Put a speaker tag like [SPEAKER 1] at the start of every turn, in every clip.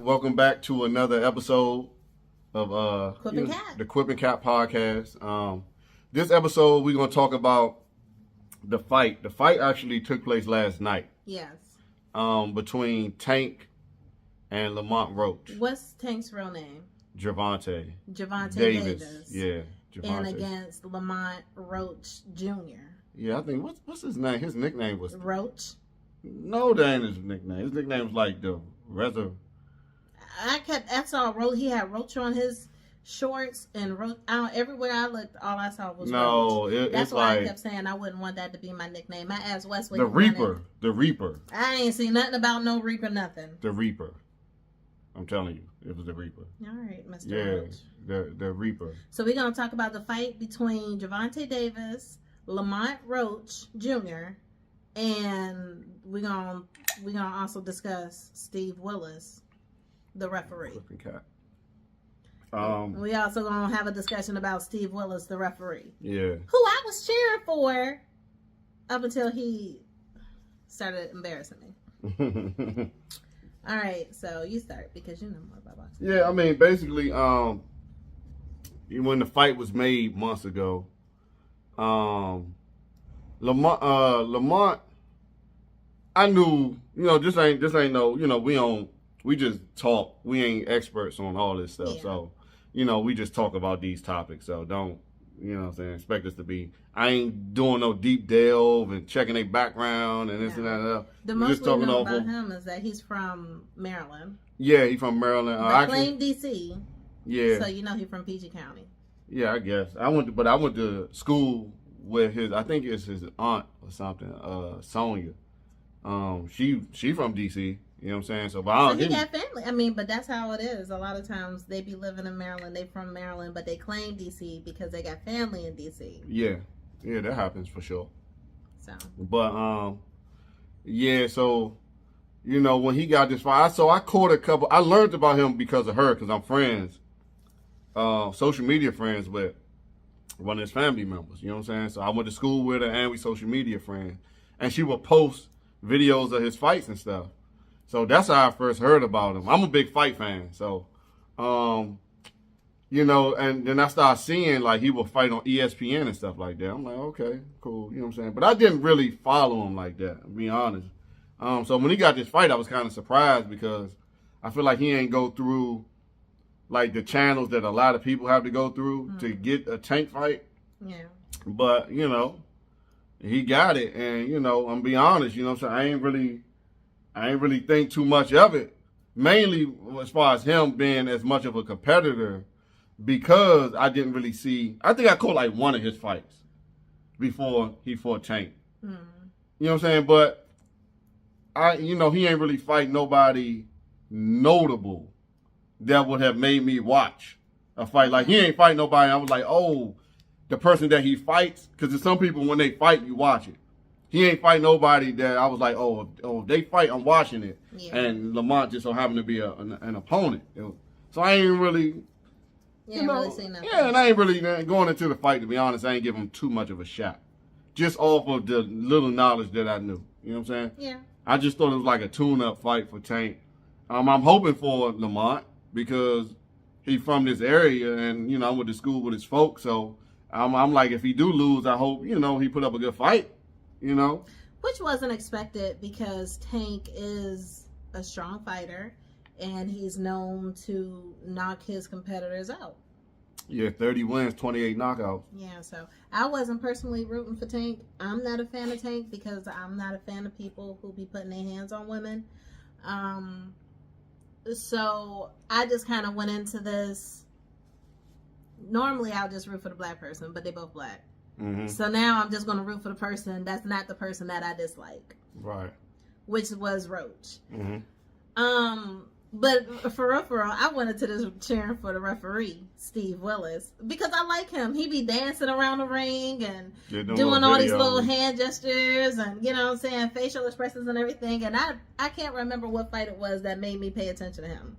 [SPEAKER 1] Welcome back to another episode of
[SPEAKER 2] The
[SPEAKER 1] Quip and Cap podcast. This episode we're gonna talk about the fight. The fight actually took place last night.
[SPEAKER 2] Yes.
[SPEAKER 1] Between Tank and Lamont Roach.
[SPEAKER 2] What's Tank's real name?
[SPEAKER 1] Javante
[SPEAKER 2] Davis.
[SPEAKER 1] Yeah, Javante.
[SPEAKER 2] And against Lamont Roach Jr.
[SPEAKER 1] Yeah, I think what's his name? His nickname was
[SPEAKER 2] Roach.
[SPEAKER 1] No, that ain't his nickname. His nickname was like the Reservoir.
[SPEAKER 2] I saw Roach. He had Roach on his shorts and Roach. Everywhere I looked, all I saw was Roach. That's why I kept saying I wouldn't want that to be my nickname. I asked Westwood.
[SPEAKER 1] The Reaper. The Reaper.
[SPEAKER 2] I ain't seen nothing about no Reaper, nothing.
[SPEAKER 1] The Reaper. I'm telling you, it was the Reaper.
[SPEAKER 2] All right, Mr. Roach.
[SPEAKER 1] The Reaper.
[SPEAKER 2] So we're gonna talk about the fight between Javante Davis, Lamont Roach Jr., and we're gonna also discuss Steve Willis, the referee. We also gonna have a discussion about Steve Willis, the referee.
[SPEAKER 1] Yeah.
[SPEAKER 2] Who I was cheering for up until he started embarrassing me. All right, so you start because you know more about boxing.
[SPEAKER 1] Yeah, I mean, basically, when the fight was made months ago, Lamont, I knew, this ain't no, we just talk. We ain't experts on all this stuff. Yeah. So, we just talk about these topics. So don't, expect us to be, I ain't doing no deep delve and checking their background and this and that. And that.
[SPEAKER 2] The most we know about him is that he's from Maryland.
[SPEAKER 1] Yeah, he's from Maryland.
[SPEAKER 2] But claimed D.C.
[SPEAKER 1] Yeah.
[SPEAKER 2] So he's from PG County.
[SPEAKER 1] Yeah, I guess. I went to school with I think it's his aunt or something, Sonia. She from D.C., you know what I'm saying? So
[SPEAKER 2] he got family. But that's how it is. A lot of times they be living in Maryland. They from Maryland, but they claim D.C. because they got family in D.C.
[SPEAKER 1] Yeah, that happens for sure.
[SPEAKER 2] So,
[SPEAKER 1] but yeah. So, when he got this fight, I caught a couple. I learned about him because of her, because I'm friends, social media friends with one of his family members. You know what I'm saying? So I went to school with her, and we social media friends, and she would post videos of his fights and stuff. So that's how I first heard about him. I'm a big fight fan. So, and then I started seeing, like, he would fight on ESPN and stuff like that. I'm like, okay, cool. You know what I'm saying? But I didn't really follow him like that, to be honest. So when he got this fight, I was kind of surprised because I feel like he ain't go through, like, the channels that a lot of people have to go through to get a Tank fight.
[SPEAKER 2] Yeah.
[SPEAKER 1] But, he got it. And, I'm be honest, you know what I'm saying? I ain't really think too much of it, mainly as far as him being as much of a competitor, because I didn't really see. I think I caught like one of his fights before he fought Tank. You know what I'm saying? But he ain't really fight nobody notable that would have made me watch a fight. Like, he ain't fight nobody. I was like, oh, the person that he fights, because there's some people when they fight, you watch it. He ain't fight nobody that I was like, oh, if they fight, I'm watching it. Yeah. And Lamont just so happened to be an opponent. So I ain't really,
[SPEAKER 2] really seen nothing.
[SPEAKER 1] Yeah, and I ain't really going into the fight, to be honest. I ain't giving him too much of a shot. Just off of the little knowledge that I knew. You know what I'm saying?
[SPEAKER 2] Yeah.
[SPEAKER 1] I just thought it was like a tune-up fight for Tank. I'm hoping for Lamont because he's from this area and, I went to school with his folks. So I'm like, if he do lose, I hope, he put up a good fight.
[SPEAKER 2] Which wasn't expected because Tank is a strong fighter and he's known to knock his competitors out.
[SPEAKER 1] Yeah, 30 wins, 28 knockouts.
[SPEAKER 2] Yeah, so I wasn't personally rooting for Tank. I'm not a fan of Tank because I'm not a fan of people who be putting their hands on women. So I just kind of went into this. Normally I'll just root for the black person, but they both black. Mm-hmm. So now I'm just going to root for the person that's not the person that I dislike.
[SPEAKER 1] Right.
[SPEAKER 2] Which was Roach.
[SPEAKER 1] Mm-hmm.
[SPEAKER 2] But for real, I went into this cheering for the referee, Steve Willis, because I like him. He be dancing around the ring and doing all these little hand gestures and, facial expressions and everything. And I can't remember what fight it was that made me pay attention to him.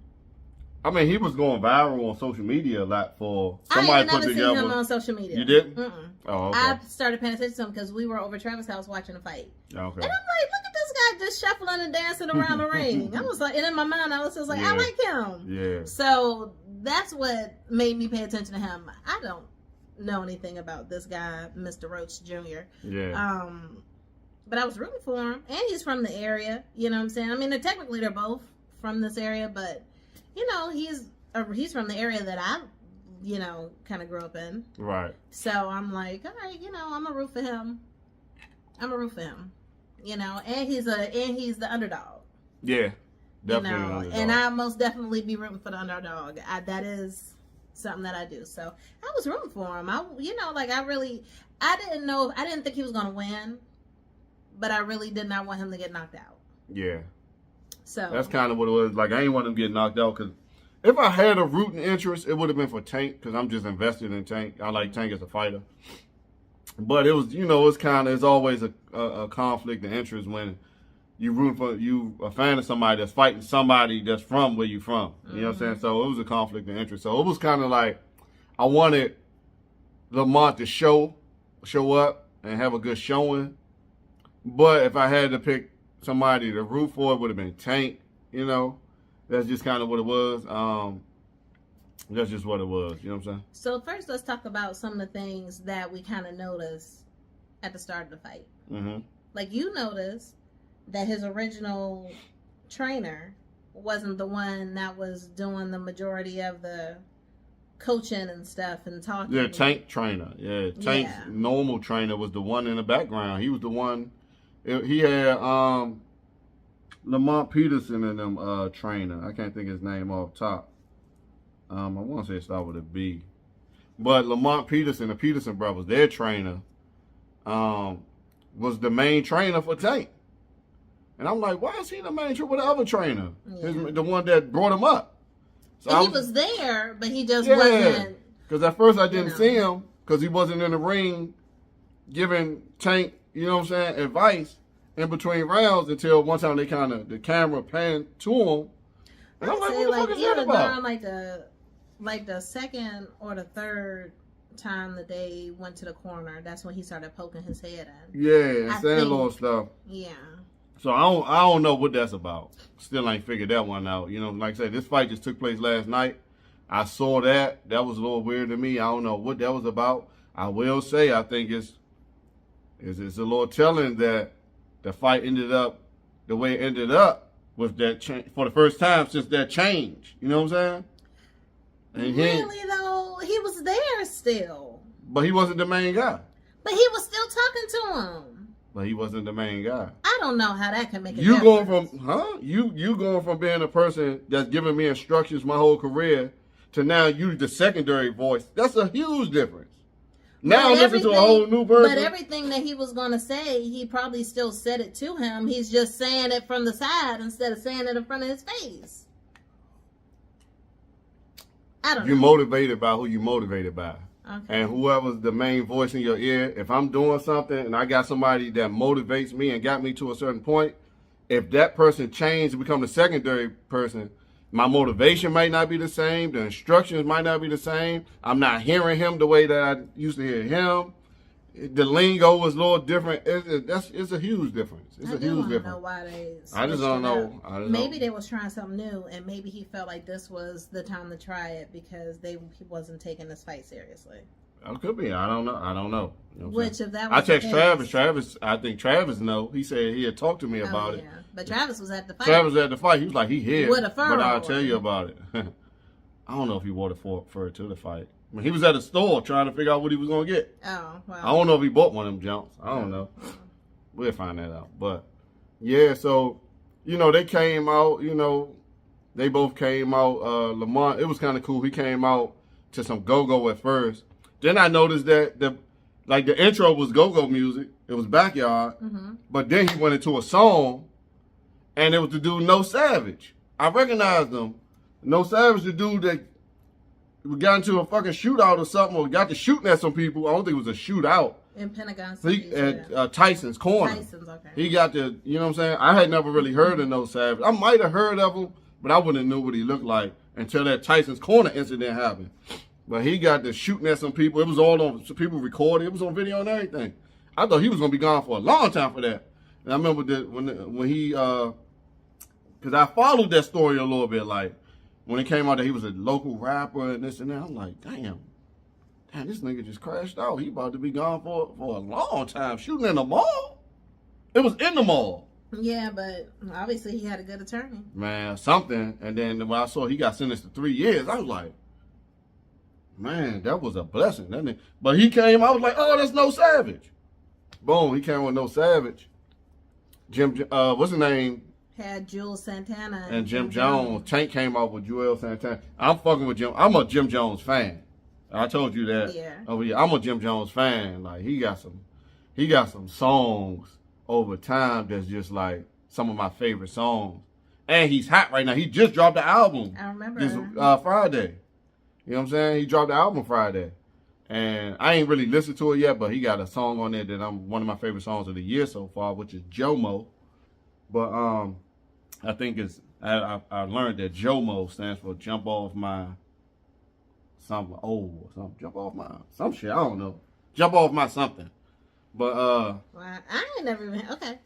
[SPEAKER 1] I mean, he was going viral on social media a lot for somebody put together.
[SPEAKER 2] I ain't never seen him on social media.
[SPEAKER 1] You didn't?
[SPEAKER 2] Mm-mm.
[SPEAKER 1] Oh, okay.
[SPEAKER 2] I started paying attention to him because we were over Travis' house watching a fight.
[SPEAKER 1] Okay.
[SPEAKER 2] And I'm like, look at this not just shuffling and dancing around the ring. I was like, and in my mind, I was just like,
[SPEAKER 1] Yeah.
[SPEAKER 2] I like him.
[SPEAKER 1] Yeah.
[SPEAKER 2] So that's what made me pay attention to him. I don't know anything about this guy, Mr. Roach Jr.
[SPEAKER 1] Yeah.
[SPEAKER 2] But I was rooting for him, and he's from the area. You know what I'm saying? I mean, they're both from this area, but you know, he's from the area that I, you know, kind of grew up in.
[SPEAKER 1] Right.
[SPEAKER 2] So I'm like, all right, you know, I'm a root for him. You know, and he's the underdog.
[SPEAKER 1] Yeah. Definitely.
[SPEAKER 2] You know, and I most definitely be rooting for the underdog. That is something that I do. So I was rooting for him. I didn't think he was going to win, but I really did not want him to get knocked out.
[SPEAKER 1] Yeah.
[SPEAKER 2] So
[SPEAKER 1] that's kind of what it was. Like, I ain't want him to get knocked out because if I had a rooting interest, it would have been for Tank because I'm just invested in Tank. I like Tank as a fighter. But it was, you know, it's always a conflict of interest when you a fan of somebody that's fighting somebody that's from where you from. You know what I'm saying? So it was a conflict of interest. So it was kind of like I wanted Lamont to show up and have a good showing. But if I had to pick somebody to root for, it would have been Tank. You know, that's just kind of what it was. That's just what it was. You know what I'm saying?
[SPEAKER 2] So first, let's talk about some of the things that we kind of noticed at the start of the fight.
[SPEAKER 1] Mm-hmm.
[SPEAKER 2] Like, you noticed that his original trainer wasn't the one that was doing the majority of the coaching and stuff and talking.
[SPEAKER 1] Yeah, Tank trainer. Yeah, Tank's normal trainer was the one in the background. He was the one. He had Lamont Peterson in them trainer. I can't think his name off top. I want to say it started with a B. But Lamont Peterson, the Peterson brothers, their trainer, was the main trainer for Tank. And I'm like, why is he the main trainer with the other trainer? Yeah. The one that brought him up. So
[SPEAKER 2] he was there, but he just wasn't.
[SPEAKER 1] Because at first I didn't see him because he wasn't in the ring giving Tank, you know what I'm saying, advice in between rounds until one time the camera panned to him. And I'm like, what the fuck is that about?
[SPEAKER 2] Like the second or the third time that they went to the corner, that's when he started poking his head in.
[SPEAKER 1] Yeah, Sandlord stuff.
[SPEAKER 2] Yeah.
[SPEAKER 1] So I don't know what that's about. Still ain't figured that one out. You know, like I said, this fight just took place last night. I saw that. That was a little weird to me. I don't know what that was about. I will say I think it's a little telling that the fight ended up the way it ended up with that change for the first time since that change. You know what I'm saying? And
[SPEAKER 2] really though, he was there still.
[SPEAKER 1] But he wasn't the main guy.
[SPEAKER 2] But he was still talking to him.
[SPEAKER 1] But he wasn't the main guy.
[SPEAKER 2] I don't know how that can make a difference.
[SPEAKER 1] You going from being a person that's giving me instructions my whole career to now you the secondary voice. That's a huge difference. Now I'm listening to a whole new person.
[SPEAKER 2] But everything that he was going to say, he probably still said it to him. He's just saying it from the side instead of saying it in front of his face. I don't know.
[SPEAKER 1] You're motivated by who you're motivated by.
[SPEAKER 2] Okay.
[SPEAKER 1] And whoever's the main voice in your ear, if I'm doing something and I got somebody that motivates me and got me to a certain point, if that person changed to become the secondary person, my motivation might not be the same. The instructions might not be the same. I'm not hearing him the way that I used to hear him. The lingo was a little different. It's a huge difference. It's a huge difference.
[SPEAKER 2] Know why they
[SPEAKER 1] I just don't know.
[SPEAKER 2] Maybe they was trying something new, and maybe he felt like this was the time to try it because he wasn't taking this fight seriously.
[SPEAKER 1] It could be. I don't know. You know
[SPEAKER 2] Which if that was
[SPEAKER 1] I text Travis. I think Travis know. He said he had talked to me about it.
[SPEAKER 2] But Travis was at the fight.
[SPEAKER 1] Travis was at the fight. He was like, he here.
[SPEAKER 2] With a fur
[SPEAKER 1] but I'll tell you about it. I don't know if he wore the fur to the fight. I mean, he was at a store trying to figure out what he was going to get.
[SPEAKER 2] Oh, wow.
[SPEAKER 1] I don't know if he bought one of them jumps. I don't know. We'll find that out. But, yeah, so, you know, they came out, you know, they both came out. Lamont, it was kind of cool. He came out to some go-go at first. Then I noticed that the intro was go-go music. It was Backyard. Mm-hmm. But then he went into a song, and it was the dude No Savage. I recognized him. No Savage, the dude that we got into a fucking shootout or something, or got to shooting at some people. I don't think it was a shootout.
[SPEAKER 2] In Pentagon City.
[SPEAKER 1] At Tyson's corner.
[SPEAKER 2] Tyson's, okay.
[SPEAKER 1] He got the, you know what I'm saying? I had never really heard of No Savage. I might have heard of him, but I wouldn't have knew what he looked like until that Tyson's corner incident happened. But he got to shooting at some people. It was all on, some people recorded. It was on video and everything. I thought he was going to be gone for a long time for that. And I remember that when he, because I followed that story a little bit, like, when it came out that he was a local rapper and this and that, I'm like, damn, this nigga just crashed out. He about to be gone for a long time. Shooting in the mall? It was in the mall.
[SPEAKER 2] Yeah, but obviously he had a good attorney.
[SPEAKER 1] Man, something. And then when I saw he got sentenced to 3 years, I was like, man, that was a blessing. But he came, I was like, oh, that's No Savage. Boom, he came with No Savage. What's his name?
[SPEAKER 2] Had Jules Santana
[SPEAKER 1] and Jim Jones. Tank came out with Juelz Santana. I'm fucking with Jim. I'm a Jim Jones fan. I told you that.
[SPEAKER 2] Yeah.
[SPEAKER 1] Oh yeah, I'm a Jim Jones fan. Like he got some songs over time that's just like some of my favorite songs. And he's hot right now. He just dropped the album.
[SPEAKER 2] I remember.
[SPEAKER 1] This Friday. You know what I'm saying? He dropped the album Friday. And I ain't really listened to it yet, but he got a song on there that I'm one of my favorite songs of the year so far, which is Jomo. But I think I learned that JOMO stands for jump off my something old or something. Jump off my some shit. I don't know. Jump off my something. But
[SPEAKER 2] well, I ain't never even okay.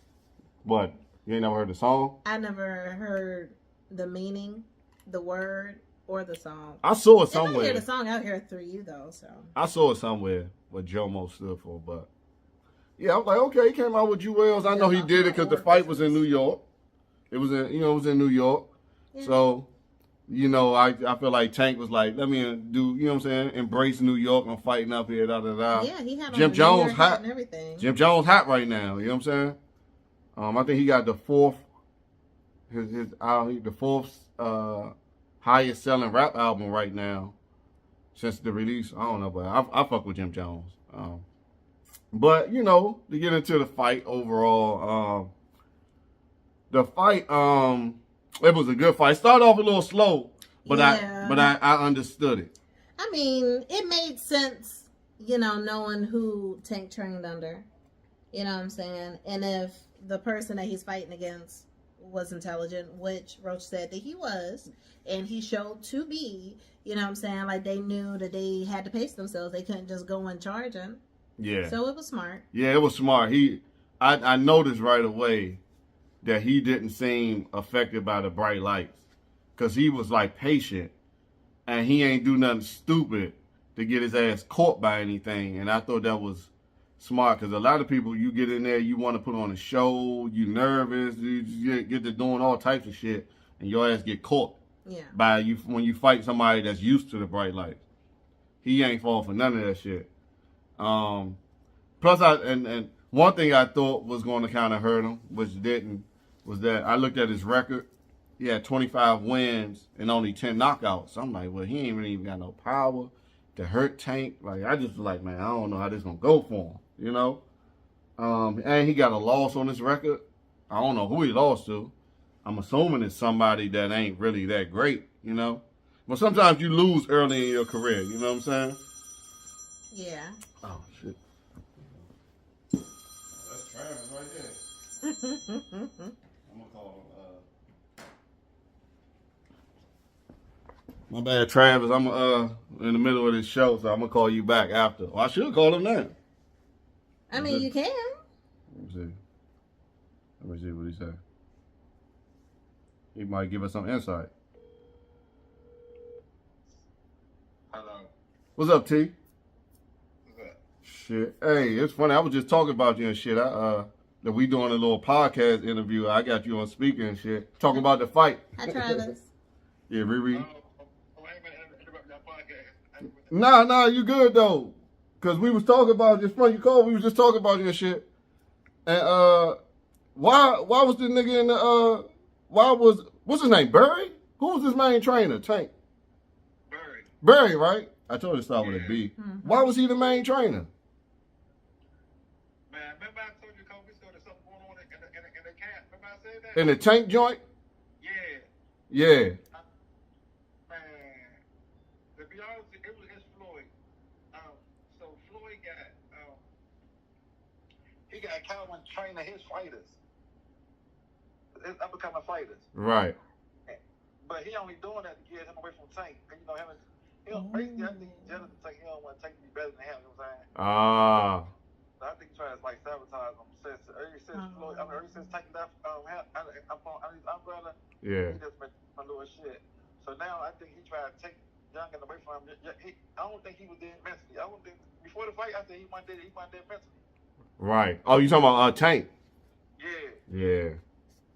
[SPEAKER 1] What? You ain't never heard the song?
[SPEAKER 2] I never heard the meaning, the word, or the song.
[SPEAKER 1] I saw it somewhere.
[SPEAKER 2] If I hear the song, I'll hear it through you though. So
[SPEAKER 1] I saw it somewhere what JOMO stood for, but yeah, I was like, okay, he came out with Juelz. I know he did it because the fight was in New York. It was in New York. Yeah. So, I feel like Tank was like, let me do, you know what I'm saying, embrace New York. I'm fighting up here, da da da.
[SPEAKER 2] Yeah, he had
[SPEAKER 1] Jim Jones hot
[SPEAKER 2] and everything.
[SPEAKER 1] Jim Jones hot right now. You know what I'm saying? I think he got the fourth highest selling rap album right now since the release. I don't know, but I fuck with Jim Jones. But to get into the fight overall, the fight, it was a good fight. Started off a little slow, but
[SPEAKER 2] yeah.
[SPEAKER 1] I understood it.
[SPEAKER 2] I mean, it made sense, knowing who Tank trained under. You know what I'm saying? And if the person that he's fighting against was intelligent, which Roach said that he was, and he showed to be, like they knew that they had to pace themselves. They couldn't just go and charge him.
[SPEAKER 1] Yeah.
[SPEAKER 2] So it was smart.
[SPEAKER 1] Yeah, it was smart. I noticed right away that he didn't seem affected by the bright lights because he was like patient and he ain't do nothing stupid to get his ass caught by anything. And I thought that was smart because a lot of people, you get in there, you want to put on a show, you nervous, you get to doing all types of shit and your ass get caught.
[SPEAKER 2] Yeah.
[SPEAKER 1] By you when you fight somebody that's used to the bright lights. He ain't fall for none of that shit. Plus, and one thing I thought was going to kind of hurt him, which didn't, was that I looked at his record. He had 25 wins and only 10 knockouts. So I'm like, well, he ain't really even got no power to hurt Tank. Like, I just was like, man, I don't know how this gonna go for him, And he got a loss on his record. I don't know who he lost to. I'm assuming it's somebody that ain't really that great, But sometimes you lose early in your career, you know what I'm saying?
[SPEAKER 2] Yeah.
[SPEAKER 1] Oh, shit. That's Travis right there. I'm gonna call him. My bad, Travis. I'm in the middle of this show, so I'm gonna call you back after. Well, I should call him now.
[SPEAKER 2] I mean, you can.
[SPEAKER 1] Let me see what he said. He might give us some insight.
[SPEAKER 3] Hello.
[SPEAKER 1] What's up, T?
[SPEAKER 3] What's up?
[SPEAKER 1] Shit. Hey, it's funny. I was just talking about you and shit. That we doing a little podcast interview. I got you on speaker and shit. Talking about the fight.
[SPEAKER 2] Hi, Travis.
[SPEAKER 1] Yeah, Riri.
[SPEAKER 3] I ain't gonna interrupt that podcast.
[SPEAKER 1] Nah, you good though. Cause we was talking about just funny you called. We was just talking about you and shit. And why was the nigga in the what's his name? Barry? Who was his main trainer? Tank. Barry, right? I told you to start with a B. Mm-hmm. Why was he the main trainer?
[SPEAKER 3] Man, remember I told you a couple weeks ago there's something going on in the camp? Remember I said that?
[SPEAKER 1] In the Tank joint?
[SPEAKER 3] Yeah.
[SPEAKER 1] Yeah.
[SPEAKER 3] Man, to be honest, it's Floyd. So Floyd he got Calvin training his fighters. His up-and-coming fighters.
[SPEAKER 1] Right.
[SPEAKER 3] But he only doing that to get him away from Tank. Basically, I think Jonathan Tank, he don't want Tank to be better than him, you know what I'm saying? I think he tries to like sabotage him. Ever since taking that umbrella,
[SPEAKER 1] Yeah.
[SPEAKER 3] he just been a little shit. So now I think he tried to take Youngin away from him. I don't think he was there mentally. I don't think before the fight. I think he went there mentally.
[SPEAKER 1] Right. Oh, you talking about Tank?
[SPEAKER 3] Yeah.
[SPEAKER 1] Yeah.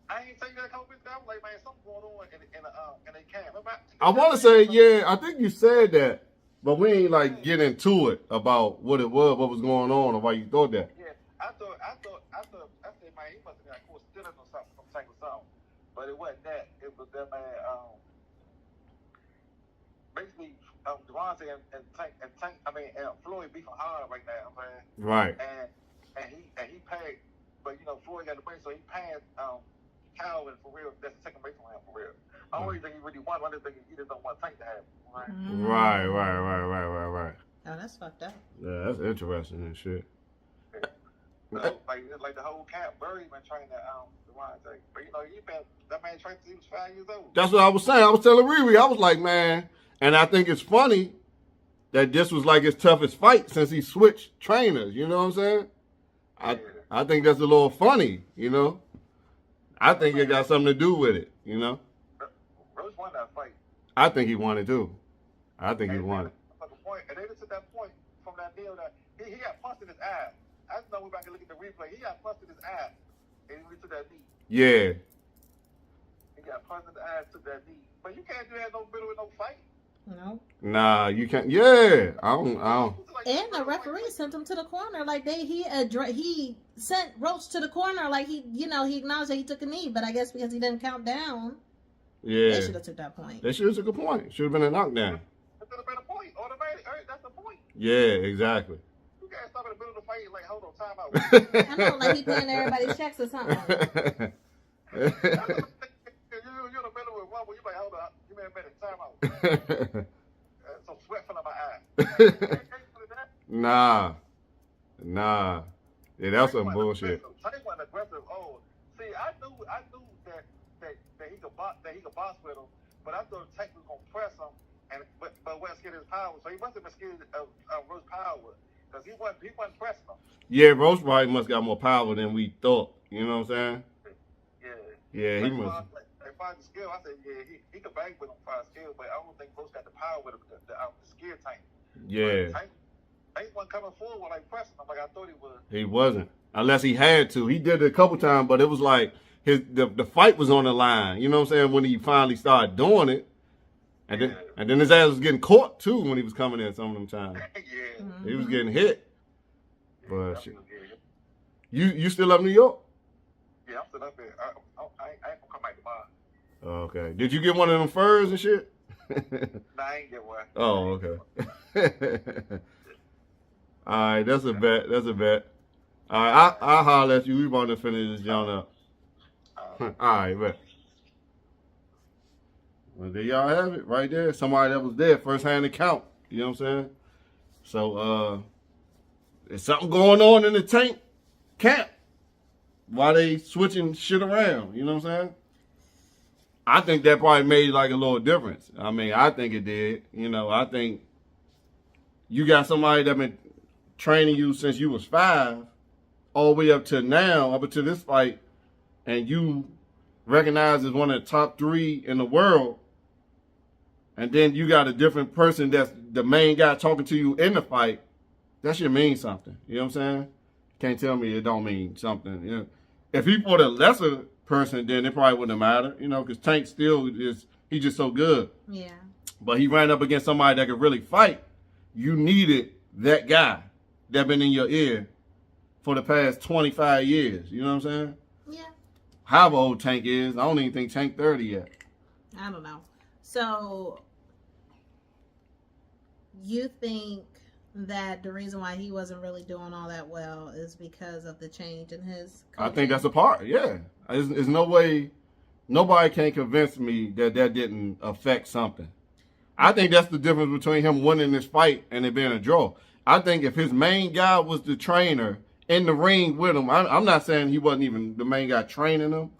[SPEAKER 3] I ain't taking that couple bitch. I was like, man, something going on in they camp.
[SPEAKER 1] I want to say, yeah, I think you said that, but we ain't like get into it about what it was, what was going on, or why you thought that.
[SPEAKER 3] Yeah, I said, man, he must have got caught stealing or something from Tank or something. But it wasn't that. It was that, man, basically, Devontae and Floyd beefing hard right now, man.
[SPEAKER 1] Right.
[SPEAKER 3] And he paid, but you know, Floyd got the money, so he paying Calvin for real. That's taking away from him for real. I don't really think he really won. I just think he just don't want Tank to have it. Right?
[SPEAKER 1] Right.
[SPEAKER 2] Oh, that's fucked up.
[SPEAKER 1] Yeah, that's interesting and shit.
[SPEAKER 3] Yeah. So, like the whole camp, Burry been training Devontae. But you know, that man trained since he was 5 years old.
[SPEAKER 1] That's what I was saying. I was telling Riri, I was like, man, and I think it's funny that this was like his toughest fight since he switched trainers. You know what I'm saying? I think that's a little funny, you know? I think it got something to do with it, you know?
[SPEAKER 3] Roach won that fight.
[SPEAKER 1] I think he won it too. I think he won it.
[SPEAKER 3] And they just took that point from that deal that he got punched in his ass. I just know we back and look at the replay. He got punched in his ass. And he took that knee.
[SPEAKER 1] Yeah.
[SPEAKER 3] He got punched in the ass, took that knee. But you can't do that no middle with no fight.
[SPEAKER 2] No.
[SPEAKER 1] Nah, you can't. Yeah. I don't.
[SPEAKER 2] And the referee sent him to the corner. Like he sent Roach to the corner. Like he acknowledged that he took a knee, but I guess because he didn't count down,
[SPEAKER 1] yeah,
[SPEAKER 2] they should have took that point.
[SPEAKER 1] They should have took a point. Should have been a knockdown.
[SPEAKER 3] That should have been a point. Automatic. That's the point.
[SPEAKER 1] Yeah, exactly.
[SPEAKER 3] You can't stop in the middle of the fight like, hold on, time out.
[SPEAKER 2] I know, like he paying everybody's checks or something.
[SPEAKER 3] You're in the middle of one where you like, hold on, give me a minute, time out. Some sweat from my eye.
[SPEAKER 1] Nah. Yeah, that's some bullshit.
[SPEAKER 3] Tank wasn't aggressive. Oh, see, I knew that he could box with him, but I thought Tank was gonna press him, but wasn't scared of his power. So he must have been scared of Roach's power, because he wasn't pressing him.
[SPEAKER 1] Yeah, Roach probably must got more power than we thought. You know what I'm saying? Yeah, he must.
[SPEAKER 3] Like find the skill. I said, yeah, he could bang with him for the skill, but I don't think Roach got the power with him, the skill Tank.
[SPEAKER 1] Yeah.
[SPEAKER 3] Tank wasn't coming forward like pressing him like I thought he was.
[SPEAKER 1] He wasn't. Unless he had to. He did it a couple times, but it was like the fight was on the line. You know what I'm saying? When he finally started doing it. And then his ass was getting caught too when he was coming in some of them times.
[SPEAKER 3] Yeah.
[SPEAKER 1] He was getting hit. But shit. You still up in New York?
[SPEAKER 3] Yeah, I'm still up here. I ain't gonna come back tomorrow.
[SPEAKER 1] Okay. Did you get one of them furs and shit?
[SPEAKER 3] Nah, I ain't get one.
[SPEAKER 1] Oh, okay. All right, that's a bet. All right, I'll holler at you. We want to finish this joint up. All right, bet. Well, there y'all have it right there. Somebody that was there, first-hand account. You know what I'm saying? So, there's something going on in the Tank camp. Why they switching shit around? You know what I'm saying? I think that probably made like a little difference. I mean, I think it did. You know, I think you got somebody that been training you since you was 5, all the way up to now, up until this fight, and you recognized as one of the top 3 in the world, and then you got a different person that's the main guy talking to you in the fight, that should mean something. You know what I'm saying? Can't tell me it don't mean something. You know, if he fought a lesser person, then it probably wouldn't matter. You know, because Tank still he's just so good.
[SPEAKER 2] Yeah.
[SPEAKER 1] But he ran up against somebody that could really fight. You needed that guy that been in your ear for the past 25 years. You know what I'm saying?
[SPEAKER 2] Yeah.
[SPEAKER 1] However old Tank is, I don't even think Tank 30 yet.
[SPEAKER 2] I don't know. So, you think that the reason why he wasn't really doing all that well is because of the change in his coaching?
[SPEAKER 1] I think that's a part, yeah. There's no way, nobody can convince me that didn't affect something. I think that's the difference between him winning this fight and it being a draw. I think if his main guy was the trainer in the ring with him. I'm not saying he wasn't even the main guy training him.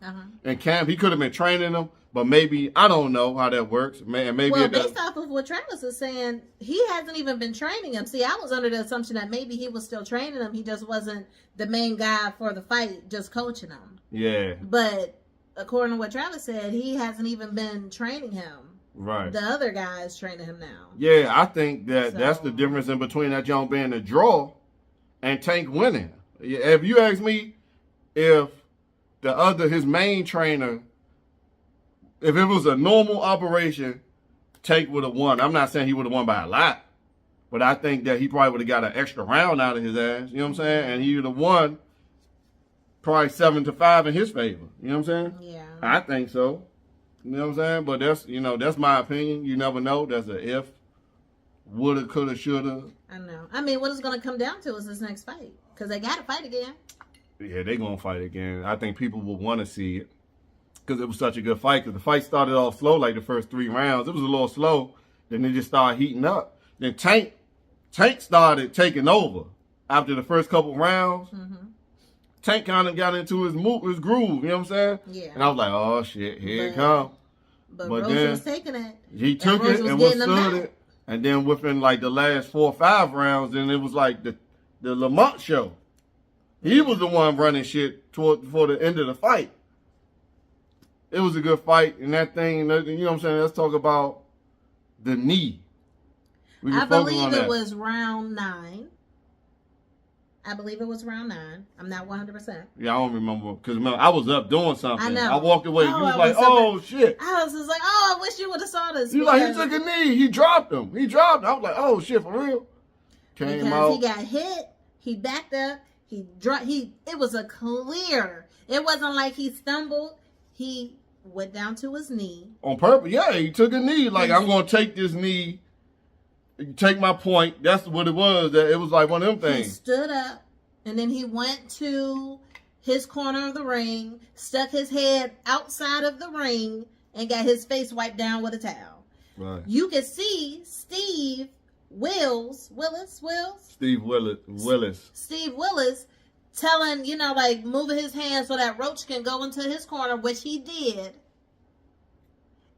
[SPEAKER 1] In camp, he could have been training him, but maybe, I don't know how that works. Maybe
[SPEAKER 2] well, based off of what Travis is saying, he hasn't even been training him. See, I was under the assumption that maybe he was still training him. He just wasn't the main guy for the fight, just coaching him.
[SPEAKER 1] Yeah.
[SPEAKER 2] But according to what Travis said, he hasn't even been training him.
[SPEAKER 1] Right.
[SPEAKER 2] The other guy is training him now.
[SPEAKER 1] Yeah, I think that's the difference in between that young being a draw and Tank winning. If you ask me, if his main trainer, if it was a normal operation, Tank would have won. I'm not saying he would have won by a lot, but I think that he probably would have got an extra round out of his ass. You know what I'm saying? And he would have won probably 7-5 in his favor. You know what I'm saying?
[SPEAKER 2] Yeah.
[SPEAKER 1] I think so. You know what I'm saying? But that's my opinion. You never know. That's a if. Woulda, coulda, shoulda.
[SPEAKER 2] I know. I mean, what it's going to come down to is this next fight. Because they got to fight again.
[SPEAKER 1] Yeah, they're going to fight again. I think people will want to see it. Because it was such a good fight. Because the fight started off slow, like the first 3 rounds. It was a little slow. Then it just started heating up. Then Tank started taking over after the first couple rounds. Mm-hmm. Tank kind of got into his groove, you know what I'm saying?
[SPEAKER 2] Yeah.
[SPEAKER 1] And I was like, oh, shit, here it comes.
[SPEAKER 2] But Roach was taking it.
[SPEAKER 1] He took it and withstood it. And then within like the last 4 or 5 rounds, then it was like the Lamont show. He was the one running shit for the end of the fight. It was a good fight. And that thing, you know what I'm saying? Let's talk about the knee.
[SPEAKER 2] I believe it was round 9. I'm not 100%.
[SPEAKER 1] Yeah, I don't remember. Because I was up doing something.
[SPEAKER 2] I know.
[SPEAKER 1] I walked away. You was like, oh, shit.
[SPEAKER 2] I was just like, oh, I wish you would have saw this.
[SPEAKER 1] He took a knee. He dropped him. I was like, oh, shit, for real?
[SPEAKER 2] Because he got hit. He backed up. He dropped. It was a clear. It wasn't like he stumbled. He went down to his knee.
[SPEAKER 1] On purpose. Yeah, he took a knee. Like, I'm going to take this knee. Take my point. That's what it was. That it was like one of them things.
[SPEAKER 2] He stood up, and then he went to his corner of the ring, stuck his head outside of the ring, and got his face wiped down with a towel.
[SPEAKER 1] Right.
[SPEAKER 2] You could see Steve Willis telling, like moving his hand so that Roach can go into his corner, which he did.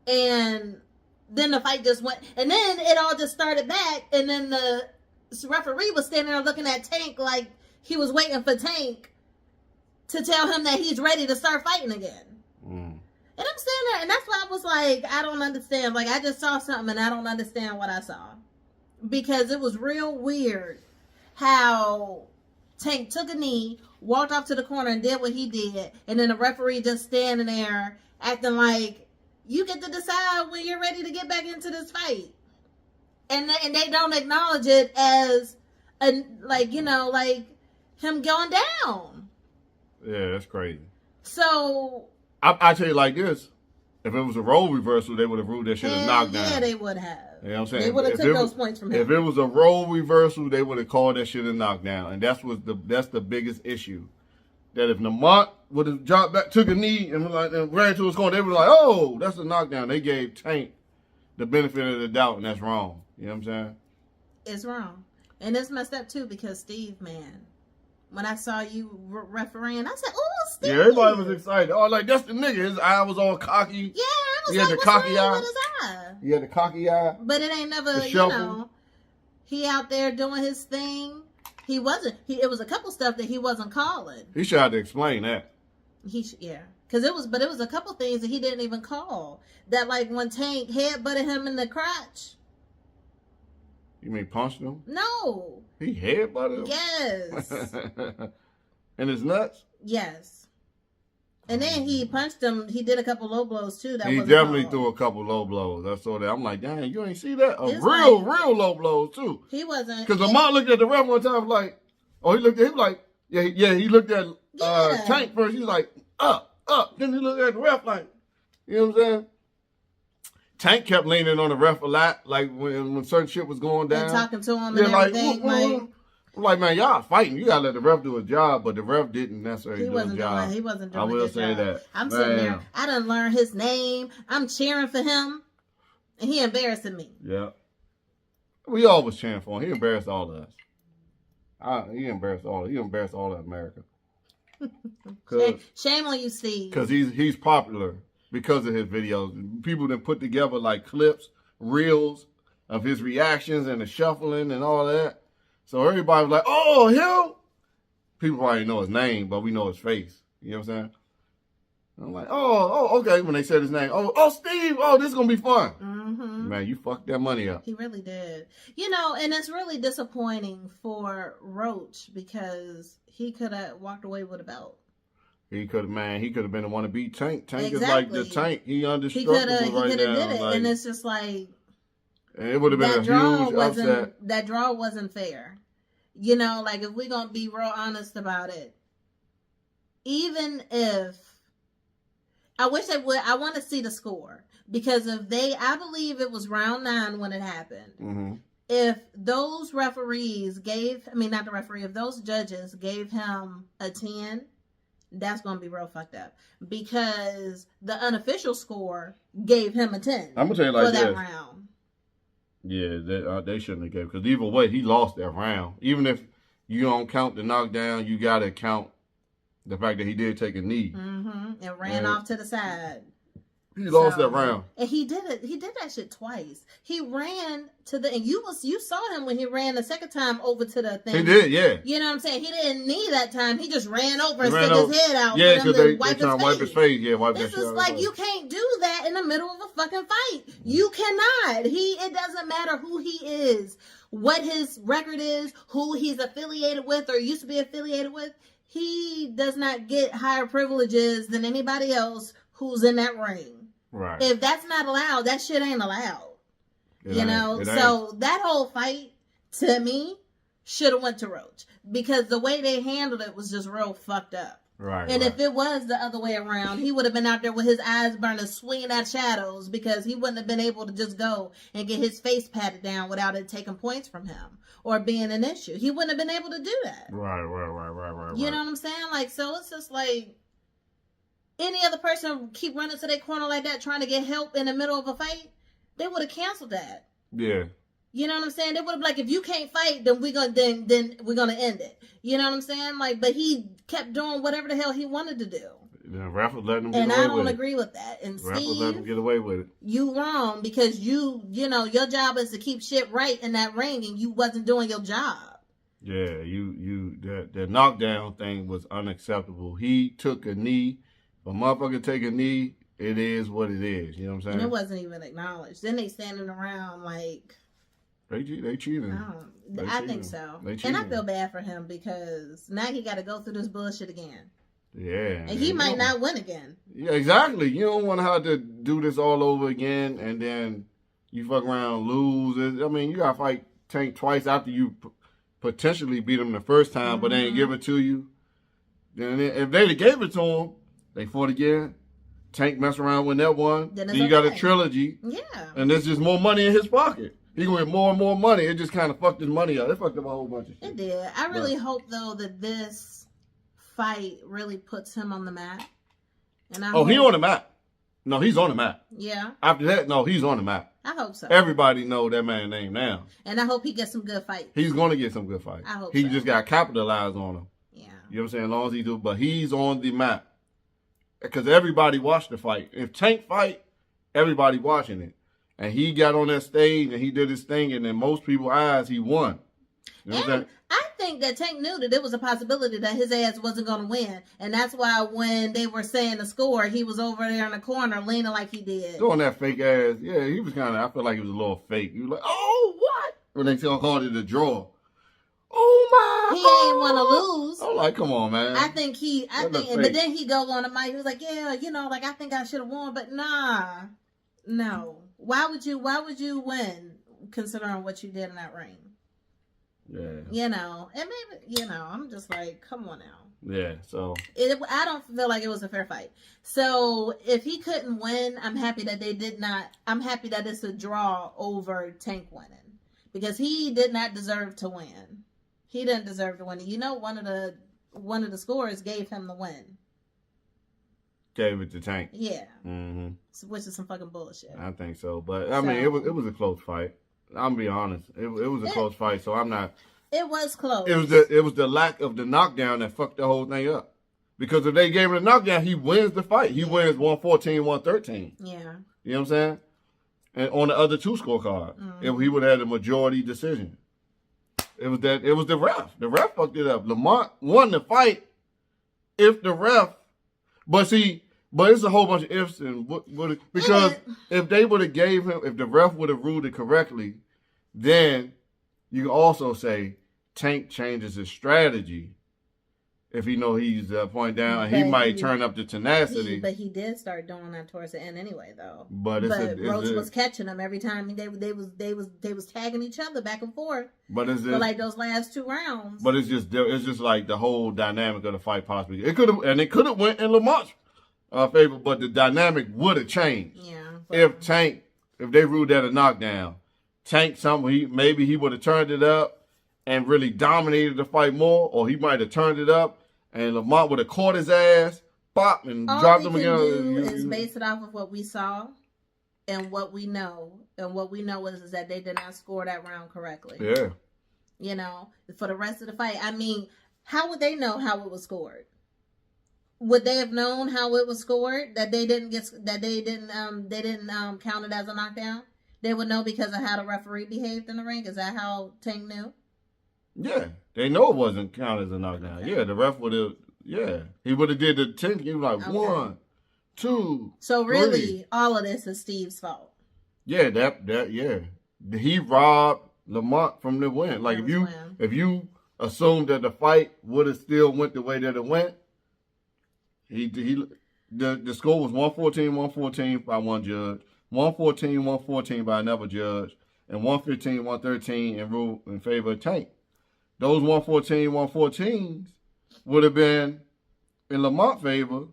[SPEAKER 2] And then the fight just went, and then it all just started back, and then the referee was standing there looking at Tank like he was waiting for Tank to tell him that he's ready to start fighting again. And I'm standing there, and that's why I was like, I don't understand. Like, I just saw something, and I don't understand what I saw. Because it was real weird how Tank took a knee, walked off to the corner, and did what he did, and then the referee just standing there acting like, you get to decide when you're ready to get back into this fight. And they don't acknowledge it as, like him going down.
[SPEAKER 1] Yeah, that's crazy.
[SPEAKER 2] So
[SPEAKER 1] I tell you like this. If it was a role reversal, they would have ruled that shit a knockdown.
[SPEAKER 2] Yeah, they would have.
[SPEAKER 1] You know what I'm saying?
[SPEAKER 2] They would have took those points from him.
[SPEAKER 1] If it was a role reversal, they would have called that shit a knockdown. And that's the biggest issue. That if Lamont would have dropped back, took a knee, and ran to his corner, they were like, oh, that's a knockdown. They gave Tank the benefit of the doubt, and that's wrong. You know what I'm saying?
[SPEAKER 2] It's wrong. And it's messed up, too, because Steve, man, when I saw you refereeing, I said, oh, Steve.
[SPEAKER 1] Yeah, everybody was excited. Oh, like, that's the nigga. His eye was all cocky.
[SPEAKER 2] Yeah, I was
[SPEAKER 1] he had the cocky eye.
[SPEAKER 2] With his eye.
[SPEAKER 1] He had the cocky eye.
[SPEAKER 2] But it ain't never, he out there doing his thing. He wasn't. It was a couple stuff that he wasn't calling.
[SPEAKER 1] He should have to explain that.
[SPEAKER 2] Because it was a couple things that he didn't even call. That like when Tank headbutted him in the crotch.
[SPEAKER 1] You mean punched him?
[SPEAKER 2] No.
[SPEAKER 1] He headbutted him?
[SPEAKER 2] Yes.
[SPEAKER 1] In his nuts?
[SPEAKER 2] Yes. And then he punched him. He did a couple low blows too.
[SPEAKER 1] He definitely threw a couple low blows. I saw that. I'm like, dang, you ain't see that? Real low blows too.
[SPEAKER 2] He wasn't.
[SPEAKER 1] Because Lamont looked at the ref one time like, he looked at Tank first. He's like, up. Then he looked at the ref like, you know what I'm saying? Tank kept leaning on the ref a lot, like when certain shit was going down.
[SPEAKER 2] And talking to him and everything.
[SPEAKER 1] I'm like, man, y'all fighting. You gotta let the ref do his job, but the ref didn't necessarily do his job.
[SPEAKER 2] He wasn't doing
[SPEAKER 1] his job. I will say that.
[SPEAKER 2] I'm sitting there. I done learned his name. I'm cheering for him, and he embarrassing me.
[SPEAKER 1] Yeah. We always cheering for him. He embarrassed all of us. He embarrassed all of America.
[SPEAKER 2] Shame on you, Steve.
[SPEAKER 1] Because he's popular because of his videos. People that put together like clips, reels of his reactions and the shuffling and all that. So everybody was like, "Oh, him." People probably know his name, but we know his face. You know what I'm saying? I'm like, oh, okay. When they said his name, oh, Steve. Oh, this is gonna be fun.
[SPEAKER 2] Mm-hmm.
[SPEAKER 1] Man, you fucked that money up.
[SPEAKER 2] He really did. You know, and it's really disappointing for Roach because he could have walked away with a belt.
[SPEAKER 1] He could have been the one to beat Tank. Tank
[SPEAKER 2] exactly.
[SPEAKER 1] is like the Tank. He undestructible
[SPEAKER 2] He could have
[SPEAKER 1] right now.
[SPEAKER 2] did it,
[SPEAKER 1] like,
[SPEAKER 2] and it's just like
[SPEAKER 1] and it would have been a huge upset.
[SPEAKER 2] That draw wasn't fair. You know, like if we're gonna be real honest about it, even if I wish they would, I want to see the score because I believe it was round 9 when it happened.
[SPEAKER 1] Mm-hmm.
[SPEAKER 2] If those if those judges gave him a 10, that's going to be real fucked up because the unofficial score gave him a 10.
[SPEAKER 1] I'm gonna tell you like
[SPEAKER 2] for that
[SPEAKER 1] this.
[SPEAKER 2] round.
[SPEAKER 1] Yeah, they shouldn't have gave because either way he lost that round. Even if you don't count the knockdown, you gotta count the fact that he did take a knee
[SPEAKER 2] and ran off to the side.
[SPEAKER 1] He lost that round,
[SPEAKER 2] and he did it. He did that shit twice. He ran to the and you saw him when he ran the second time over to the thing.
[SPEAKER 1] He did, yeah.
[SPEAKER 2] You know what I'm saying? He didn't knee that time. He just ran over and stuck his head out.
[SPEAKER 1] Yeah, because they
[SPEAKER 2] trying
[SPEAKER 1] to wipe his face. Yeah, wipe
[SPEAKER 2] this
[SPEAKER 1] that shit
[SPEAKER 2] is
[SPEAKER 1] out
[SPEAKER 2] like you can't do that in the middle of a fucking fight. You cannot. It doesn't matter who he is, what his record is, who he's affiliated with or used to be affiliated with. He does not get higher privileges than anybody else who's in that ring.
[SPEAKER 1] Right.
[SPEAKER 2] If that's not allowed, that shit ain't allowed.
[SPEAKER 1] It ain't.
[SPEAKER 2] So that whole fight to me should have went to Roach because the way they handled it was just real fucked up.
[SPEAKER 1] Right.
[SPEAKER 2] And if it was the other way around, he would have been out there with his eyes burning, swinging at shadows because he wouldn't have been able to just go and get his face patted down without it taking points from him or being an issue. He wouldn't have been able to do that.
[SPEAKER 1] Right.
[SPEAKER 2] You know what I'm saying? Like, so it's just like any other person keep running to their corner like that trying to get help in the middle of a fight, they would have canceled that.
[SPEAKER 1] Yeah.
[SPEAKER 2] You know what I'm saying? They would have like, if you can't fight, then we're gonna end it. You know what I'm saying? Like, but he kept doing whatever the hell he wanted to do.
[SPEAKER 1] The ref was letting him get away with it.
[SPEAKER 2] And I don't agree with that. And
[SPEAKER 1] the ref was
[SPEAKER 2] Steve,
[SPEAKER 1] letting him get away with it.
[SPEAKER 2] You wrong because you know your job is to keep shit right in that ring, and you wasn't doing your job.
[SPEAKER 1] Yeah, the knockdown thing was unacceptable. He took a knee. If a motherfucker take a knee, it is what it is. You know what I'm saying?
[SPEAKER 2] And it wasn't even acknowledged. Then they standing around like
[SPEAKER 1] they cheating.
[SPEAKER 2] I think so. And I feel bad for him because now he got to go through this bullshit again.
[SPEAKER 1] Yeah.
[SPEAKER 2] And he might not win again.
[SPEAKER 1] Yeah, exactly. You don't want to have to do this all over again and then you fuck around, lose. I mean, you got to fight Tank twice after you potentially beat him the first time, but they ain't give it to you. Then if they gave it to him, they fought again. Tank mess around with that one. Then you got a trilogy.
[SPEAKER 2] Yeah.
[SPEAKER 1] And there's just more money in his pocket. He gonna get more and more money. It just kind of fucked his money up. It fucked up a whole bunch of shit.
[SPEAKER 2] It did. I really hope though that this fight really puts him on the map. And
[SPEAKER 1] he on the map. No, he's on the map.
[SPEAKER 2] Yeah.
[SPEAKER 1] After that, no, he's on the map.
[SPEAKER 2] I hope so.
[SPEAKER 1] Everybody know that man's name now.
[SPEAKER 2] And I hope he gets some good fights.
[SPEAKER 1] He's gonna get some good fights.
[SPEAKER 2] I hope
[SPEAKER 1] he
[SPEAKER 2] so.
[SPEAKER 1] just got to capitalize on him.
[SPEAKER 2] Yeah.
[SPEAKER 1] You know what I'm saying? As long as he do, but he's on the map. Because everybody watched the fight. If Tank fight, everybody watching it. And he got on that stage and he did his thing, and in most people's eyes, he won. You know what I'm saying?
[SPEAKER 2] I think that Tank knew that there was a possibility that his ass wasn't going to win. And that's why when they were saying the score, he was over there in the corner leaning like he did.
[SPEAKER 1] Doing that fake ass. Yeah, he was kind of, I feel like he was a little fake. He was like, oh, what? When they called it a draw. Oh, my.
[SPEAKER 2] He ain't want to lose.
[SPEAKER 1] I'm like, come on, man.
[SPEAKER 2] But then he goes on the mic. He was like, yeah, like I think I should have won. But no. Why would you win considering what you did in that ring?
[SPEAKER 1] Yeah.
[SPEAKER 2] And maybe, I'm just like, come on now.
[SPEAKER 1] Yeah, so.
[SPEAKER 2] I don't feel like it was a fair fight. So if he couldn't win, I'm happy that they did not. I'm happy that it's a draw over Tank winning. Because he did not deserve to win. He didn't deserve to win. One of the scores gave him the win.
[SPEAKER 1] Gave it to Tank.
[SPEAKER 2] Yeah.
[SPEAKER 1] Mm-hmm.
[SPEAKER 2] Which is some fucking bullshit.
[SPEAKER 1] I think so. But, I mean, it was a close fight. I'm going to be honest. It was a close fight, so I'm not
[SPEAKER 2] It was close.
[SPEAKER 1] It was the lack of the knockdown that fucked the whole thing up. Because if they gave him a knockdown, he wins the fight. He wins 114, 113.
[SPEAKER 2] Yeah.
[SPEAKER 1] You know what I'm saying? And on the other two scorecard, he would have had a majority decision. It was the ref. The ref fucked it up. Lamont won the fight if the ref, but it's a whole bunch of ifs and because if they would have gave him, if the ref would have ruled it correctly, then you can also say Tank changes his strategy. If he know he's point down, he might turn up the tenacity.
[SPEAKER 2] But he did start doing that towards the end anyway, though.
[SPEAKER 1] But
[SPEAKER 2] Roach was catching him every time they was tagging each other back and forth.
[SPEAKER 1] But it's
[SPEAKER 2] for like those last 2 rounds.
[SPEAKER 1] But it's just like the whole dynamic of the fight possibly. It could have went in Lamont's favor, but the dynamic would have changed.
[SPEAKER 2] Yeah.
[SPEAKER 1] If they ruled that a knockdown, Tank maybe he would have turned it up and really dominated the fight more, or he might have turned it up. And Lamont would have caught his ass, pop, and dropped him again.
[SPEAKER 2] All we can do is base it off of what we saw and what we know. And what we know is that they did not score that round correctly.
[SPEAKER 1] Yeah.
[SPEAKER 2] You know, for the rest of the fight. I mean, how would they know how it was scored? Would they have known how it was scored? That they didn't count it as a knockdown? They would know because of how the referee behaved in the ring? Is that how Tank knew?
[SPEAKER 1] Yeah, they know it wasn't counted as a knockdown. Okay. Yeah, the ref would have. Yeah, he would have did the 10. He was like 1, 2.
[SPEAKER 2] So really,
[SPEAKER 1] 3.
[SPEAKER 2] all of this is Steve's fault.
[SPEAKER 1] Yeah, yeah, he robbed Lamont from the win. Like if you assumed that the fight would have still went the way that it went, the score was 114 by one judge, 114 by another judge, and 115-113 in rule in favor of Tank. Those 114s would have been in Lamont's favor,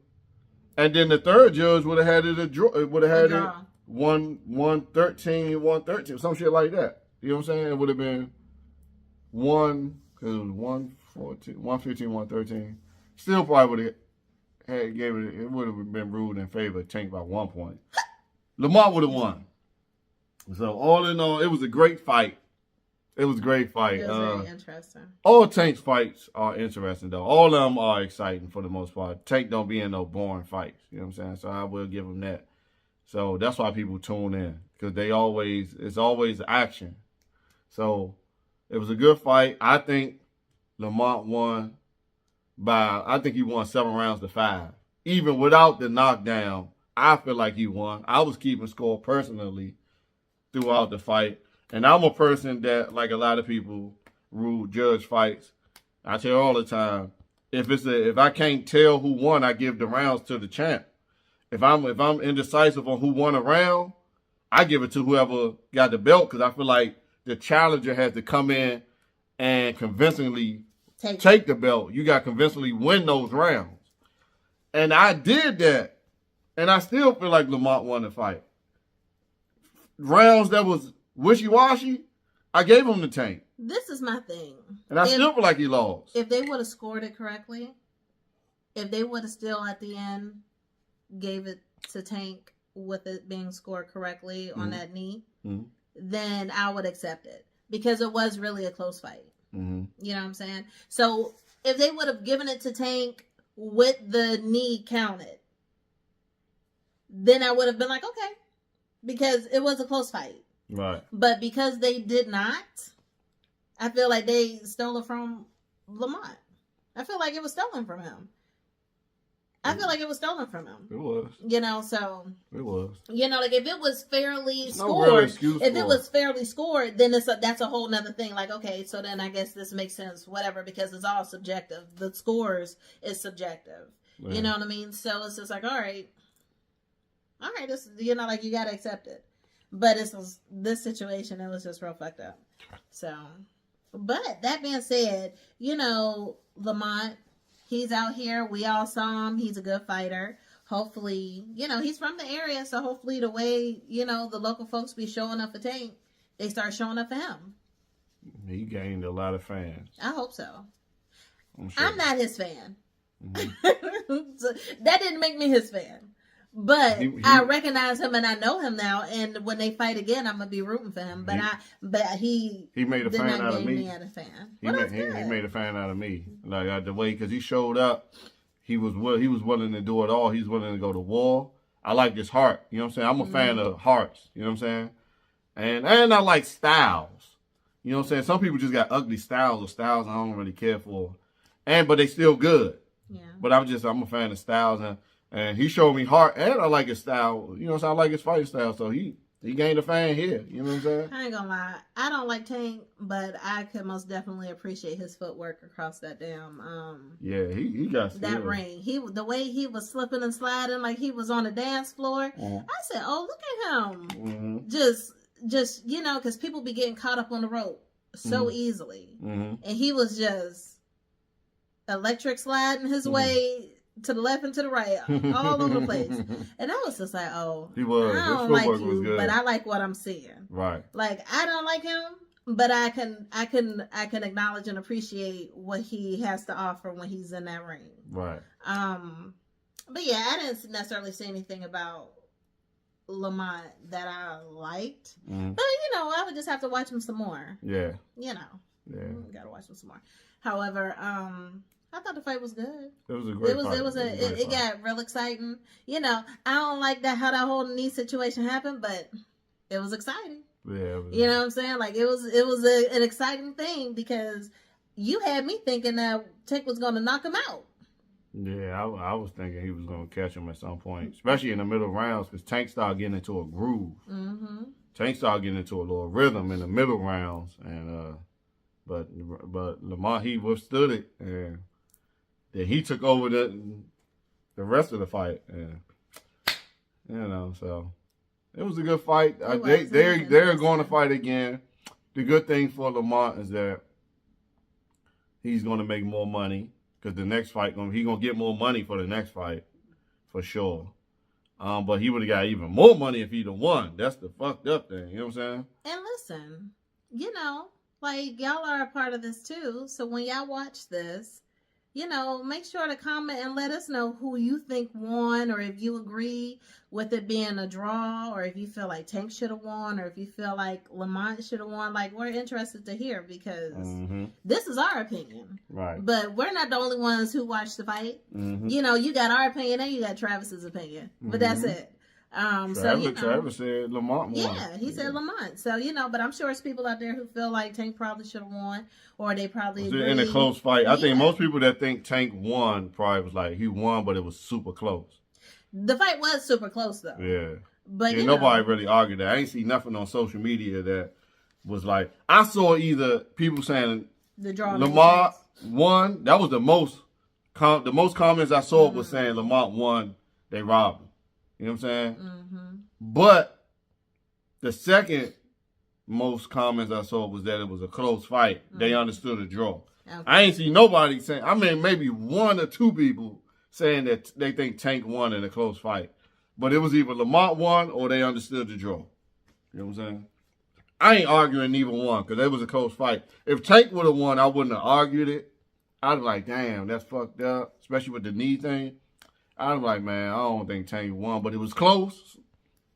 [SPEAKER 1] and then the third judge would have had it a draw. It would have had it 113, some shit like that. You know what I'm saying? It would have been because it was 115, 113. Still probably would have it would have been ruled in favor of Tank by 1 point. Lamont would have won. So all in all, it was a great fight. It was a great fight.
[SPEAKER 2] It was very interesting.
[SPEAKER 1] All Tank's fights are interesting, though. All of them are exciting for the most part. Tank don't be in no boring fights. You know what I'm saying? So I will give him that. So that's why people tune in, because it's always action. So it was a good fight. I think Lamont won I think he won 7 rounds to 5. Even without the knockdown, I feel like he won. I was keeping score personally throughout the fight. And I'm a person that, like a lot of people, judge fights. I tell all the time, if I can't tell who won, I give the rounds to the champ. If I'm indecisive on who won a round, I give it to whoever got the belt, because I feel like the challenger has to come in and convincingly take the belt. You got to convincingly win those rounds. And I did that. And I still feel like Lamont won the fight. Rounds that was wishy-washy, I gave him the Tank.
[SPEAKER 2] This is my thing.
[SPEAKER 1] And I still feel like he lost.
[SPEAKER 2] If they would have scored it correctly, if they would have still at the end gave it to Tank with it being scored correctly on that knee, then I would accept it. Because it was really a close fight. You know what I'm saying? So if they would have given it to Tank with the knee counted, then I would have been like, okay. Because it was a close fight.
[SPEAKER 1] Right.
[SPEAKER 2] But because they did not, I feel like they stole it from Lamont. I feel like it was stolen from him. It was. You know, so.
[SPEAKER 1] It was.
[SPEAKER 2] You know, like if it was fairly scored, it was fairly scored, then that's a whole nother thing. Like, okay, so then I guess this makes sense, whatever, because it's all subjective. The scores is subjective. Yeah. You know what I mean? So it's just like, all right, this, you know, like you got to accept it. But this situation, it was just real fucked up. So, but that being said, you know, Lamont, he's out here. We all saw him. He's a good fighter. Hopefully, you know, he's from the area. So hopefully the way, you know, the local folks be showing up for Tank, they start showing up for him.
[SPEAKER 1] He gained a lot of fans.
[SPEAKER 2] I hope so.
[SPEAKER 1] I'm sure.
[SPEAKER 2] I'm not his fan. So, that didn't make me his fan. But I recognize him and I know him now. And when they fight again, I'm gonna be rooting for him. But he
[SPEAKER 1] made a fan out of me.
[SPEAKER 2] As a fan.
[SPEAKER 1] He made a fan out of me. Like the way, because he showed up, he was willing to do it all. He was willing to go to war. I like his heart. You know what I'm saying? I'm a fan of hearts. You know what I'm saying? And I like styles. You know what I'm saying? Some people just got ugly styles or styles I don't really care for. But they still good.
[SPEAKER 2] Yeah.
[SPEAKER 1] But I'm a fan of styles and he showed me heart and I like his style. You know what I'm saying? I like his fighting style. So he gained a fan here. You know what I'm saying?
[SPEAKER 2] I ain't gonna lie. I don't like Tank, but I could most definitely appreciate his footwork across that damn
[SPEAKER 1] yeah, he got
[SPEAKER 2] that ring. The way he was slipping and sliding like he was on the dance floor. I said, "Oh, look at him."
[SPEAKER 1] Mm-hmm.
[SPEAKER 2] Just because people be getting caught up on the rope so easily. And he was just electric sliding his way to the left and to the right, all over the place. And I was just like, oh,
[SPEAKER 1] he was.
[SPEAKER 2] I don't like you, but I like what I'm seeing.
[SPEAKER 1] Right.
[SPEAKER 2] Like, I don't like him, but I can acknowledge and appreciate what he has to offer when he's in that ring.
[SPEAKER 1] Right.
[SPEAKER 2] But yeah, I didn't necessarily say anything about Lamont that I liked. But, I would just have to watch him some more.
[SPEAKER 1] Yeah.
[SPEAKER 2] Yeah. Gotta watch him some more. However, I thought the fight was good.
[SPEAKER 1] It was a great fight.
[SPEAKER 2] It got real exciting. I don't like how that whole knee situation happened, but it was exciting.
[SPEAKER 1] Yeah.
[SPEAKER 2] You know what I'm saying? Like it was an exciting thing because you had me thinking that Tank was going to knock him out.
[SPEAKER 1] Yeah, I was thinking he was going to catch him at some point, especially in the middle rounds because Tank started getting into a groove. Mm-hmm. Tank started getting into a little rhythm in the middle rounds, and but Lamont, he withstood it, and then he took over the rest of the fight, and so it was a good fight. They're going to fight again. The good thing for Lamont is that he's going to make more money because the next fight he's going to get more money for the next fight for sure. But he would have got even more money if he'd have won. That's the fucked up thing. You know what I'm saying?
[SPEAKER 2] And listen, like y'all are a part of this too. So when y'all watch this, make sure to comment and let us know who you think won, or if you agree with it being a draw, or if you feel like Tank should have won, or if you feel like Lamont should have won. Like, we're interested to hear because this is our opinion.
[SPEAKER 1] Right.
[SPEAKER 2] But we're not the only ones who watched the fight. You got our opinion and you got Travis's opinion. But that's it.
[SPEAKER 1] Travis said Lamont won.
[SPEAKER 2] Yeah, he said Lamont. So, but I'm sure there's people out there who feel like Tank probably should have won, or they probably agree.
[SPEAKER 1] In a close fight. I think most people that think Tank won probably was like, he won, but it was super close.
[SPEAKER 2] The fight was super close, though.
[SPEAKER 1] Yeah.
[SPEAKER 2] But
[SPEAKER 1] nobody really argued that. I ain't see nothing on social media that was like, I saw either people saying
[SPEAKER 2] the draw
[SPEAKER 1] Lamont won. That was the most comments I saw was saying Lamont won, they robbed him. You know what I'm saying? Mm-hmm. But the second most comments I saw was that it was a close fight. Mm-hmm. They understood the draw. Okay. I ain't see nobody saying, maybe one or two people saying that they think Tank won in a close fight. But it was either Lamont won or they understood the draw. You know what I'm saying? I ain't arguing neither one because it was a close fight. If Tank would have won, I wouldn't have argued it. I'd be like, damn, that's fucked up, especially with the knee thing. I was like, man, I don't think Tank won, but it was close.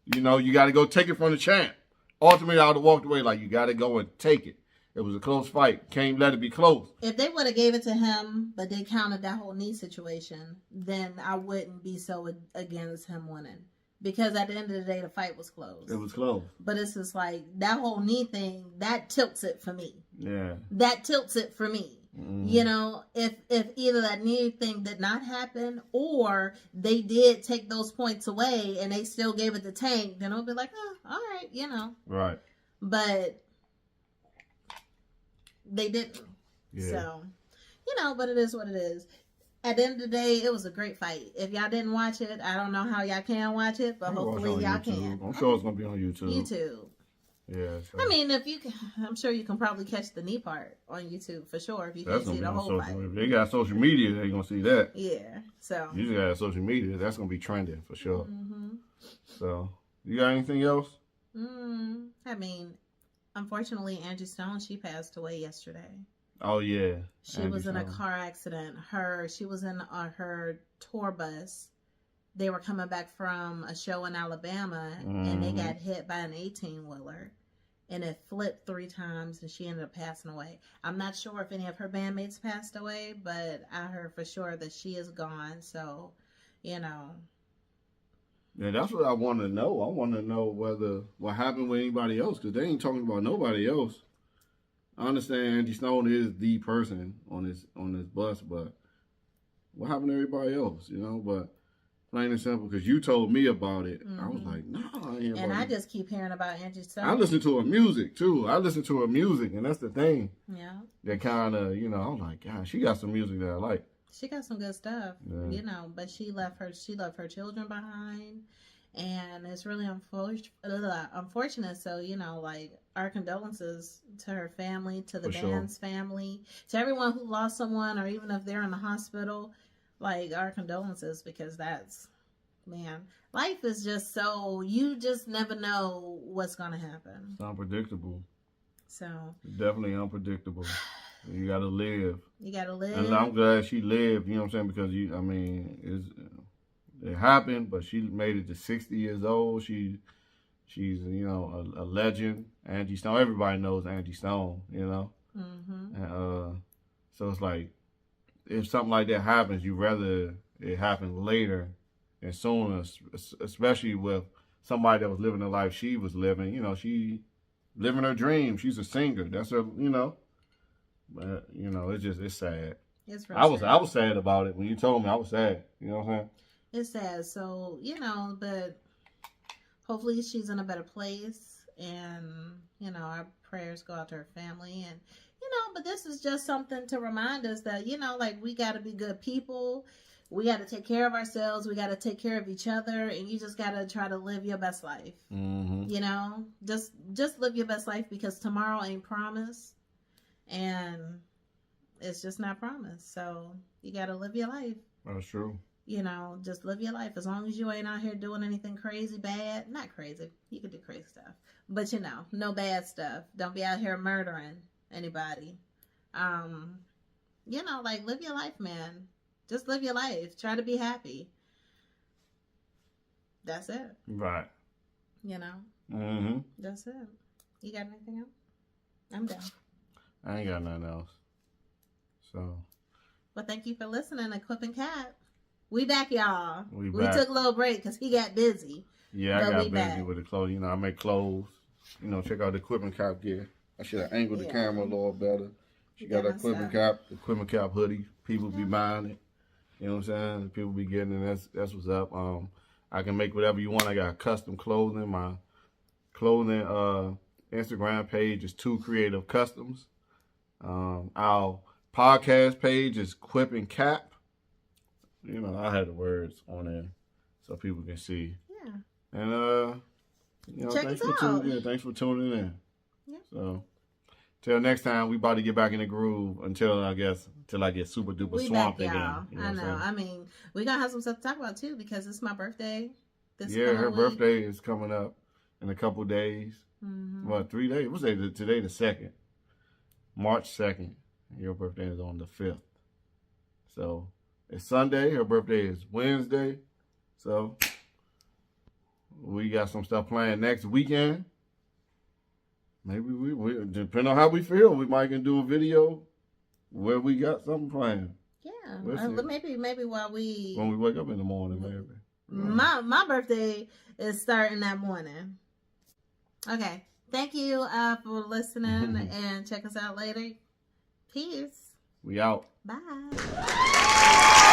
[SPEAKER 1] You got to go take it from the champ. Ultimately, I would have walked away like, you got to go and take it. It was a close fight. Can't let it be close.
[SPEAKER 2] If they would have gave it to him, but they counted that whole knee situation, then I wouldn't be so against him winning. Because at the end of the day, the fight was close.
[SPEAKER 1] It was close.
[SPEAKER 2] But it's just like, that whole knee thing, that tilts it for me.
[SPEAKER 1] Yeah.
[SPEAKER 2] That tilts it for me. Mm-hmm. If either that knee thing did not happen or they did take those points away and they still gave it to Tank, then it'll be like, oh, all right,
[SPEAKER 1] Right.
[SPEAKER 2] But they didn't. Yeah. So, but it is what it is. At the end of the day, it was a great fight. If y'all didn't watch it, I don't know how y'all can watch it, but hopefully y'all can.
[SPEAKER 1] I'm sure it's going to be on YouTube.
[SPEAKER 2] YouTube.
[SPEAKER 1] Yeah. So.
[SPEAKER 2] I'm sure you can probably catch the knee part on YouTube for sure if you can see the whole fight.
[SPEAKER 1] If they got social media, they're going to see that.
[SPEAKER 2] Yeah. So.
[SPEAKER 1] You just got social media. That's going to be trending for sure. Mm-hmm. So, you got anything else?
[SPEAKER 2] Unfortunately, Angie Stone, she passed away yesterday.
[SPEAKER 1] Oh, yeah.
[SPEAKER 2] She was in a car accident. She was in her tour bus they were coming back from a show in Alabama, and they got hit by an 18-wheeler, and it flipped 3 times, and she ended up passing away. I'm not sure if any of her bandmates passed away, but I heard for sure that she is gone. So, you know.
[SPEAKER 1] Yeah, that's what I want to know. I want to know what happened with anybody else, because they ain't talking about nobody else. I understand Angie Stone is the person on this bus, but what happened to everybody else, you know? But plain and simple, because you told me about it. I was like, no, I ain't.
[SPEAKER 2] And I just keep hearing about Angie Stone.
[SPEAKER 1] I listen to her music, too. And that's the thing.
[SPEAKER 2] Yeah.
[SPEAKER 1] That kind of, you know, I'm like, God, she got some music that I like.
[SPEAKER 2] She got some good stuff, you know, but she left her children behind, and it's really unfortunate. So, you know, like, our condolences to her family, to the band's family, to everyone who lost someone, or even if they're in the hospital, like, our condolences, because that's, man, life is just so, you just never know what's going to happen.
[SPEAKER 1] It's unpredictable.
[SPEAKER 2] So.
[SPEAKER 1] Definitely unpredictable. You gotta live.
[SPEAKER 2] You gotta live.
[SPEAKER 1] And I'm glad she lived, you know what I'm saying? Because, it happened, but she made it to 60 years old. She's, you know, a legend. Angie Stone. Everybody knows Angie Stone, you know? And, so it's like, if something like that happens, you'd rather it happen later and sooner, especially with somebody that was living the life she was living. You know, she living her dream. She's a singer. That's her, you know. But, you know, it's sad.
[SPEAKER 2] It's really sad.
[SPEAKER 1] I was sad about it. When you told me, I was sad. You know what I'm saying?
[SPEAKER 2] It's sad. So, you know, but hopefully she's in a better place. And, you know, our prayers go out to her family. And, you know, but this is just something to remind us that, you know, like, we got to be good people. We got to take care of ourselves. We got to take care of each other. And you just got to try to live your best life. You know, just live your best life, because tomorrow ain't promised. And it's just not promised. So you got to live your life.
[SPEAKER 1] That's true.
[SPEAKER 2] You know, just live your life. As long as you ain't out here doing anything crazy, bad. Not crazy. You could do crazy stuff. But, you know, no bad stuff. Don't be out here murdering anybody. You know, like, live your life, man. Just live your life. Try to be happy. That's it.
[SPEAKER 1] Right.
[SPEAKER 2] You know? That's it. You got anything else? I'm done.
[SPEAKER 1] I ain't got nothing else. So.
[SPEAKER 2] Well, thank you for listening to Clip and Cap. We back, y'all. We
[SPEAKER 1] back.
[SPEAKER 2] Took a little break because he got busy.
[SPEAKER 1] Yeah, I got busy with the clothes. You know, I make clothes. You know, check out the Clip and Cap gear. I should have angled the camera a little better. She got that Clip and Cap, the Clip and Cap hoodie. People be buying it. You know what I'm saying? People be getting it. That's what's up. I can make whatever you want. I got custom clothing. My clothing Instagram page is 2 Creative Customs. Our podcast page is Quip and Cap. You know, I had the words on there so people can see. Yeah. And you know,
[SPEAKER 2] check us out.
[SPEAKER 1] Thanks for tuning in.
[SPEAKER 2] Yeah.
[SPEAKER 1] So till next time, we about to get back in the groove until I get super duper swamped again. You know
[SPEAKER 2] I know. I mean, we gonna have some stuff to talk about too, because it's my birthday.
[SPEAKER 1] Her birthday is coming up in a couple days. Well, 3 days. What's today? The 2nd. March 2nd. Your birthday is on the 5th. So it's Sunday. Her birthday is Wednesday. So we got some stuff planned next weekend. Maybe we depending on how we feel, we might can do a video where we got something planned.
[SPEAKER 2] Yeah. Maybe when we
[SPEAKER 1] wake up in the morning, maybe.
[SPEAKER 2] My birthday is starting that morning. Okay. Thank you for listening, and check us out later. Peace.
[SPEAKER 1] We out.
[SPEAKER 2] Bye.